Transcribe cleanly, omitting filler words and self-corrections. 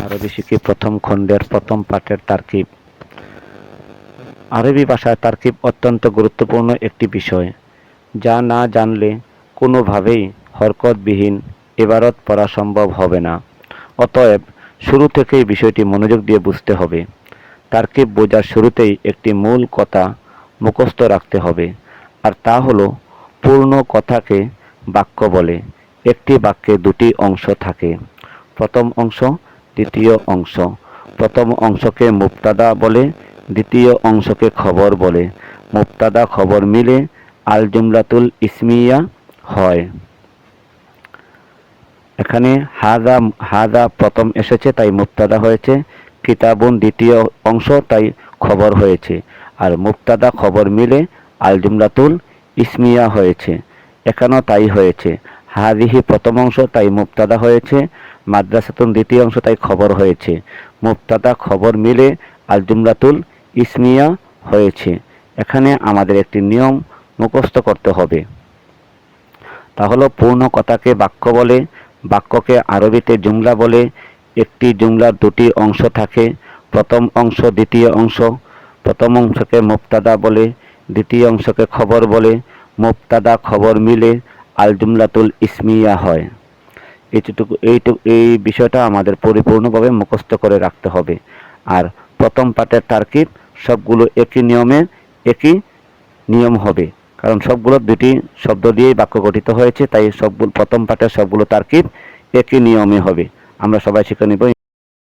আরবি শিখি প্রথম খণ্ডের প্রথম পাঠের তারকিব। আরবি ভাষায় তারকিব অত্যন্ত গুরুত্বপূর্ণ একটি বিষয়, যা না জানলে কোনোভাবেই হরকতবিহীন ইবারত পড়া সম্ভব হবে না। অতএব শুরু থেকেই বিষয়টি মনোযোগ দিয়ে বুঝতে হবে। তারকিব বোঝার শুরুতেই একটি মূল কথা মুখস্থ রাখতে হবে, আর তা হলো পূর্ণ কথাকে বাক্য বলে। একটি বাক্যে দুটি অংশ থাকে, প্রথম অংশ, দ্বিতীয় অংশ। প্রথম অংশকে মুবতাদা বলে, দ্বিতীয় অংশকে খবর বলে। মুবতাদা খবর মিলে আল জুমলাতুল ইসমিয়া হয়। এখানে হাযা হাযা প্রথম এসেছে তাই মুবতাদা হয়েছে, কিতাবুন দ্বিতীয় অংশ তাই খবর হয়েছে, আর মুবতাদা খবর মিলে আল জুমলাতুল ইসমিয়া হয়েছে। এখানেও তাই হয়েছে। হাযিহি প্রথম অংশ তাই মুবতাদা হয়েছে, মাদ্রাসাতুন দ্বিতীয় অংশ তাই খবর হয়েছে। মুবতাদা খবর মিলে আল জুমলাতুল ইসমিয়া হয়েছে। এখানে আমাদের একটি নিয়ম মুখস্থ করতে হবে, তা হলো পূর্ণ কথাকে বাক্য বলে, বাক্যকে আরবিতে জুমলা বলে। একটি জুমলার দুটি অংশ থাকে, প্রথম অংশ দ্বিতীয় অংশ। প্রথম অংশকে মুবতাদা বলে, দ্বিতীয় অংশকে খবর বলে। মুবতাদা খবর মিলে আল জুমলাতুল ইসমিয়া হয়। এই বিষয়টা আমাদের পরিপূর্ণভাবে মুখস্থ করে রাখতে হবে। আর প্রথম পাঠের তারকিব সবগুলো একই নিয়ম হবে, কারণ সবগুলো দুটি শব্দ দিয়েই বাক্য গঠিত হয়েছে, তাই সবগুলো প্রথম পাঠের সবগুলো তারকিব একই নিয়মে হবে। আমরা সবাই শিখে নিব